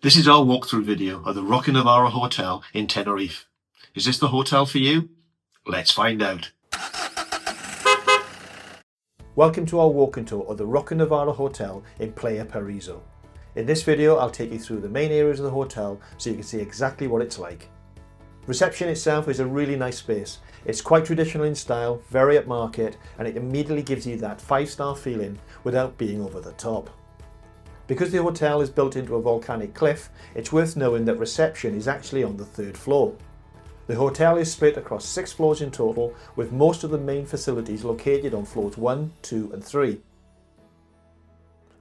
This is our walkthrough video of the Roca Nivaria Hotel in Tenerife. Is this the hotel for you? Let's find out. Welcome to our walking tour of the Roca Nivaria Hotel in Playa Paraiso. In this video I'll take you through the main areas of the hotel so you can see exactly what it's like. Reception itself is a really nice space. It's quite traditional in style, very upmarket, and it immediately gives you that 5-star feeling without being over the top. Because the hotel is built into a volcanic cliff, it's worth knowing that reception is actually on the 3rd floor. The hotel is split across 6 floors in total, with most of the main facilities located on floors 1, 2 and 3.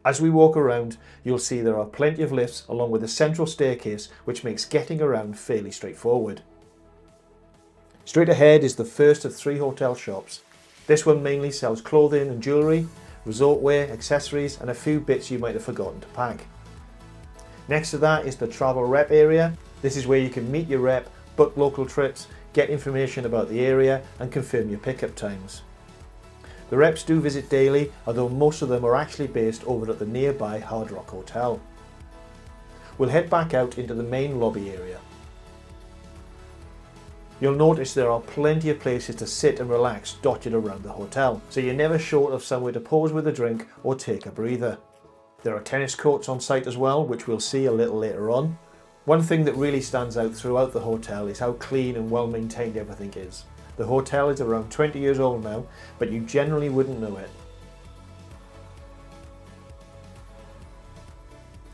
As we walk around, you'll see there are plenty of lifts along with a central staircase which makes getting around fairly straightforward. Straight ahead is the first of 3 hotel shops. This one mainly sells clothing and jewellery, resort wear, accessories and a few bits you might have forgotten to pack. Next to that is the travel rep area. This is where you can meet your rep, book local trips, get information about the area and confirm your pickup times. The reps do visit daily, although most of them are actually based over at the nearby Hard Rock Hotel. We'll head back out into the main lobby area. You'll notice there are plenty of places to sit and relax dotted around the hotel, so you're never short of somewhere to pause with a drink or take a breather. There are tennis courts on site as well, which we'll see a little later on. One thing that really stands out throughout the hotel is how clean and well maintained everything is. The hotel is around 20 years old now, but you generally wouldn't know it.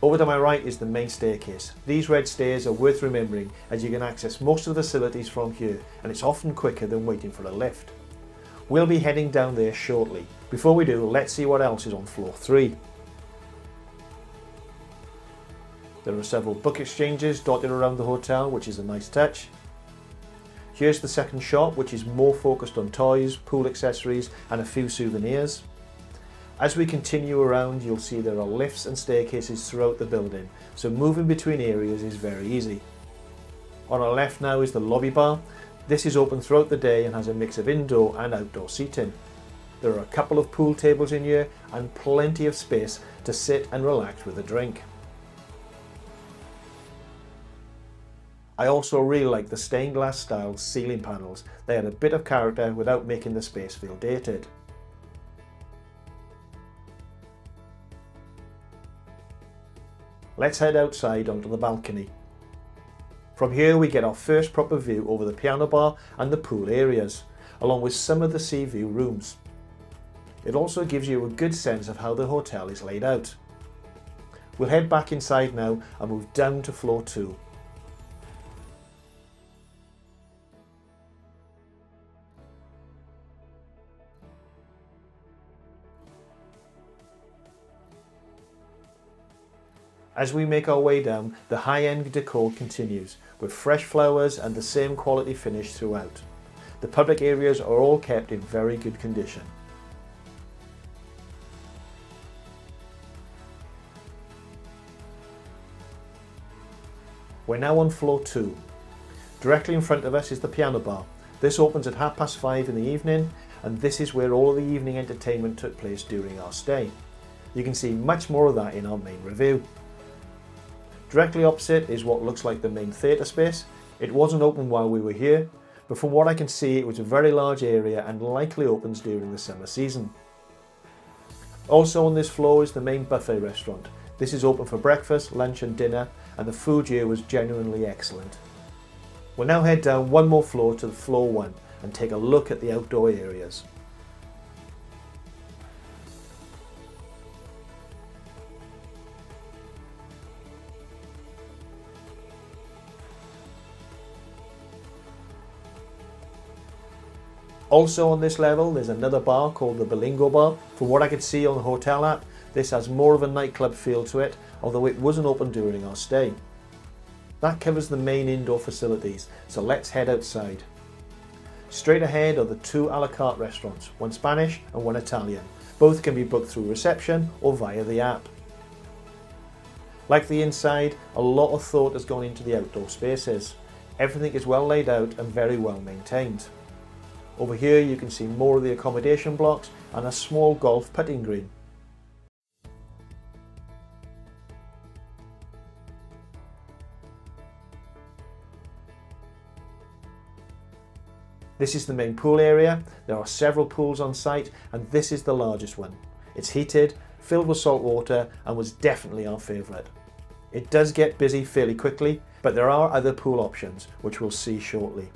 Over to my right is the main staircase. These red stairs are worth remembering as you can access most of the facilities from here and it's often quicker than waiting for a lift. We'll be heading down there shortly. Before we do, let's see what else is on floor 3. There are several book exchanges dotted around the hotel, which is a nice touch. Here's the second shop, which is more focused on toys, pool accessories and a few souvenirs. As we continue around, you'll see there are lifts and staircases throughout the building, so moving between areas is very easy. On our left now is the lobby bar. This is open throughout the day and has a mix of indoor and outdoor seating. There are a couple of pool tables in here and plenty of space to sit and relax with a drink. I also really like the stained glass style ceiling panels. They add a bit of character without making the space feel dated. Let's head outside onto the balcony. From here we get our first proper view over the piano bar and the pool areas, along with some of the sea view rooms. It also gives you a good sense of how the hotel is laid out. We'll head back inside now and move down to floor 2. As we make our way down, the high-end decor continues, with fresh flowers and the same quality finish throughout. The public areas are all kept in very good condition. We're now on floor 2. Directly in front of us is the piano bar. This opens at 5:30 in the evening, and this is where all of the evening entertainment took place during our stay. You can see much more of that in our main review. Directly opposite is what looks like the main theatre space. It wasn't open while we were here, but from what I can see it was a very large area and likely opens during the summer season. Also on this floor is the main buffet restaurant. This is open for breakfast, lunch and dinner, and the food here was genuinely excellent. We'll now head down one more floor to floor 1 and take a look at the outdoor areas. Also on this level there's another bar called the Bilingo Bar. From what I could see on the hotel app, this has more of a nightclub feel to it, although it wasn't open during our stay. That covers the main indoor facilities, so let's head outside. Straight ahead are the 2 a la carte restaurants, one Spanish and one Italian. Both can be booked through reception or via the app. Like the inside, a lot of thought has gone into the outdoor spaces. Everything is well laid out and very well maintained. Over here you can see more of the accommodation blocks and a small golf putting green. This is the main pool area. There are several pools on site and this is the largest one. It's heated, filled with salt water and was definitely our favourite. It does get busy fairly quickly, but there are other pool options, which we'll see shortly.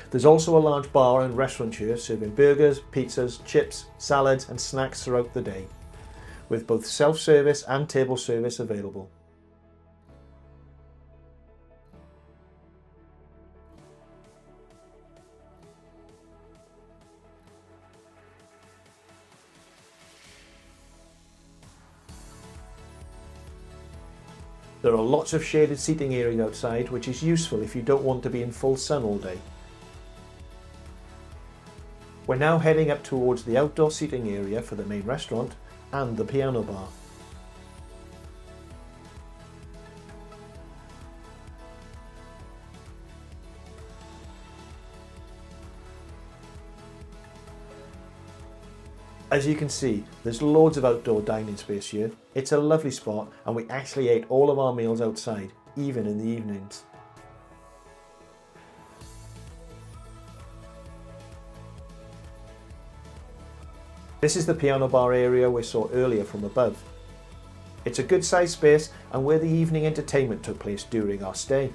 There's also a large bar and restaurant here serving burgers, pizzas, chips, salads and snacks throughout the day, with both self-service and table service available. There are lots of shaded seating areas outside, which is useful if you don't want to be in full sun all day. We're now heading up towards the outdoor seating area for the main restaurant and the piano bar. As you can see, there's loads of outdoor dining space here. It's a lovely spot and we actually ate all of our meals outside, even in the evenings. This is the piano bar area we saw earlier from above. It's a good sized space and where the evening entertainment took place during our stay.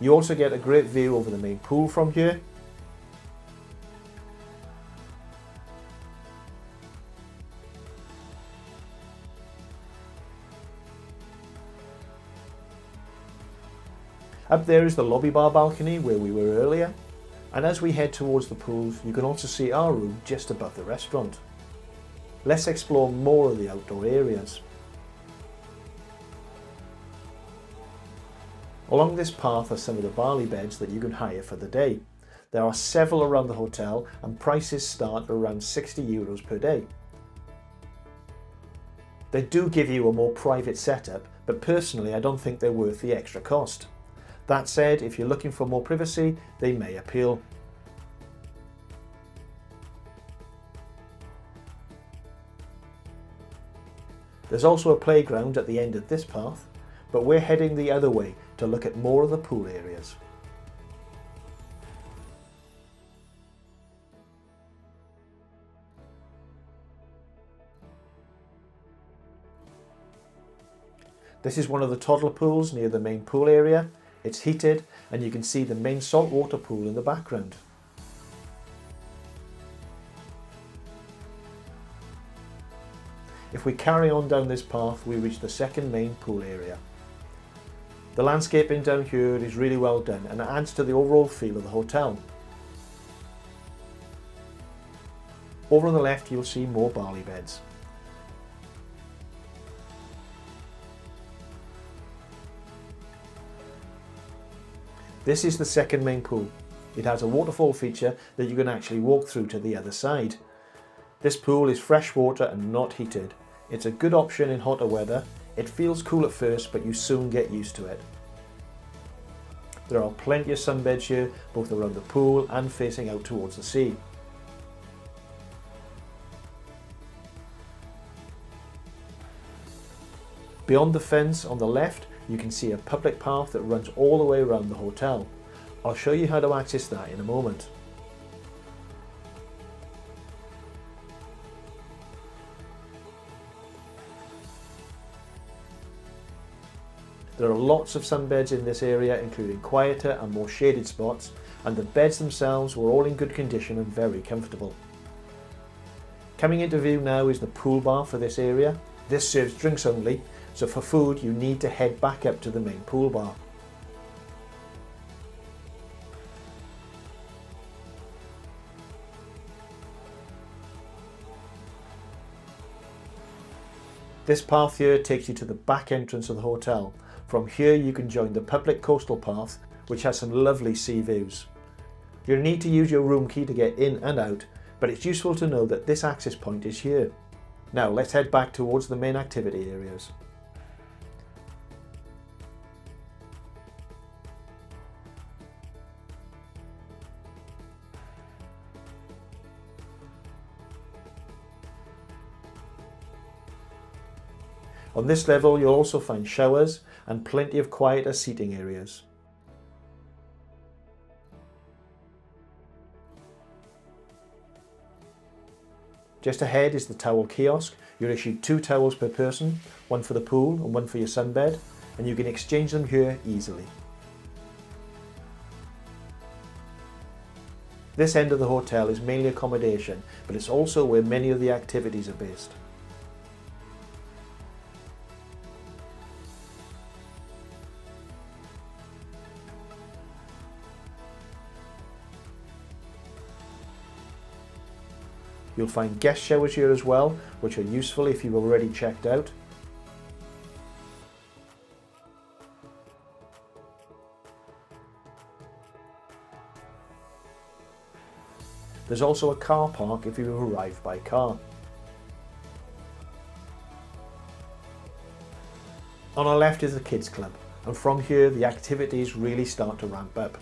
You also get a great view over the main pool from here. Up there is the lobby bar balcony where we were earlier, and as we head towards the pools you can also see our room just above the restaurant. Let's explore more of the outdoor areas. Along this path are some of the barley beds that you can hire for the day. There are several around the hotel and prices start at around €60 per day. They do give you a more private setup, but personally I don't think they're worth the extra cost. That said, if you're looking for more privacy, they may appeal. There's also a playground at the end of this path, but we're heading the other way to look at more of the pool areas. This is one of the toddler pools near the main pool area. It's heated and you can see the main saltwater pool in the background. If we carry on down this path, we reach the second main pool area. The landscaping down here is really well done and it adds to the overall feel of the hotel. Over on the left you'll see more barley beds. This is the second main pool. It has a waterfall feature that you can actually walk through to the other side. This pool is fresh water and not heated. It's a good option in hotter weather. It feels cool at first, but you soon get used to it. There are plenty of sunbeds here, both around the pool and facing out towards the sea. Beyond the fence on the left, you can see a public path that runs all the way around the hotel. I'll show you how to access that in a moment. There are lots of sunbeds in this area, including quieter and more shaded spots, and the beds themselves were all in good condition and very comfortable. Coming into view now is the pool bar for this area. This serves drinks only, so for food you need to head back up to the main pool bar. This path here takes you to the back entrance of the hotel. From here you can join the public coastal path, which has some lovely sea views. You'll need to use your room key to get in and out, but it's useful to know that this access point is here. Now let's head back towards the main activity areas. On this level you'll also find showers and plenty of quieter seating areas. Just ahead is the towel kiosk. You're issued 2 towels per person, one for the pool and one for your sunbed, and you can exchange them here easily. This end of the hotel is mainly accommodation, but it's also where many of the activities are based. You'll find guest showers here as well, which are useful if you've already checked out. There's also a car park if you've arrived by car. On our left is the kids club, and from here the activities really start to ramp up.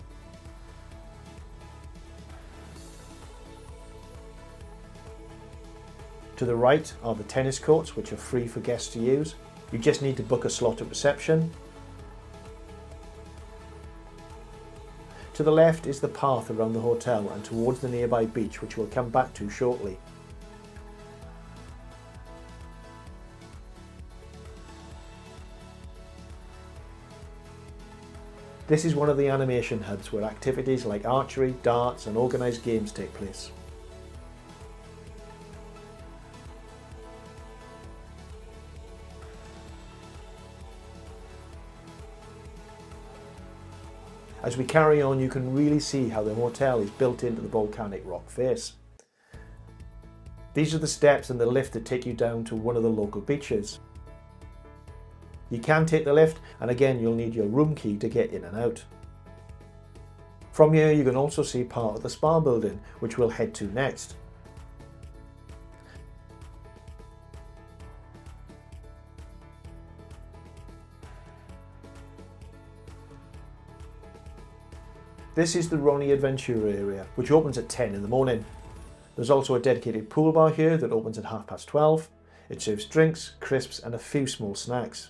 To the right are the tennis courts, which are free for guests to use. You just need to book a slot at reception. To the left is the path around the hotel and towards the nearby beach, which we'll come back to shortly. This is one of the animation hubs where activities like archery, darts and organised games take place. As we carry on, you can really see how the hotel is built into the volcanic rock face. These are the steps and the lift that take you down to one of the local beaches. You can take the lift, and again you'll need your room key to get in and out. From here you can also see part of the spa building, which we'll head to next. This is the Roca Nivaria area, which opens at 10 in the morning. There's also a dedicated pool bar here that opens at 12:30. It serves drinks, crisps and a few small snacks.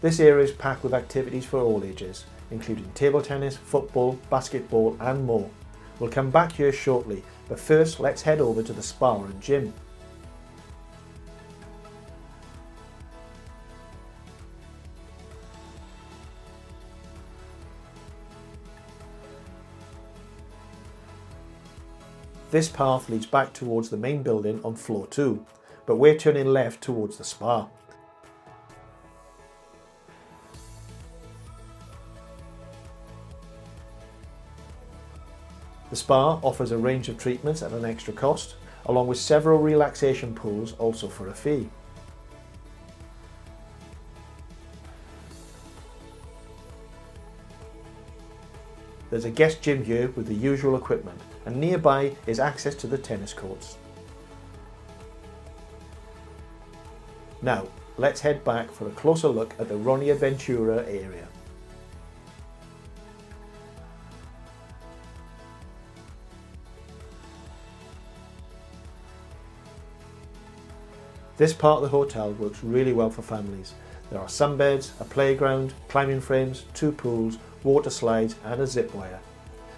This area is packed with activities for all ages, including table tennis, football, basketball and more. We'll come back here shortly, but first let's head over to the spa and gym. This path leads back towards the main building on floor 2, but we're turning left towards the spa. The spa offers a range of treatments at an extra cost, along with several relaxation pools also for a fee. There's a guest gym here with the usual equipment, and nearby is access to the tennis courts. Now, let's head back for a closer look at the Roca Nivaria area. This part of the hotel works really well for families. There are sunbeds, a playground, climbing frames, 2 pools, water slides and a zip wire.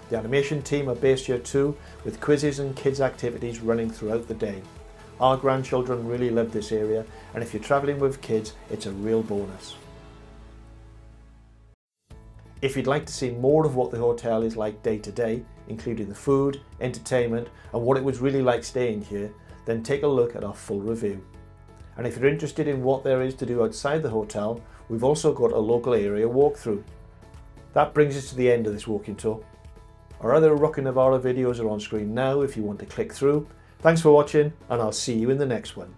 The animation team are based here too, with quizzes and kids activities running throughout the day. Our grandchildren really love this area, and if you're travelling with kids, it's a real bonus. If you'd like to see more of what the hotel is like day to day, including the food, entertainment and what it was really like staying here, then take a look at our full review. And if you're interested in what there is to do outside the hotel, we've also got a local area walkthrough. That brings us to the end of this walking tour. Our other Roca Nivaria videos are on screen now if you want to click through. Thanks for watching, and I'll see you in the next one.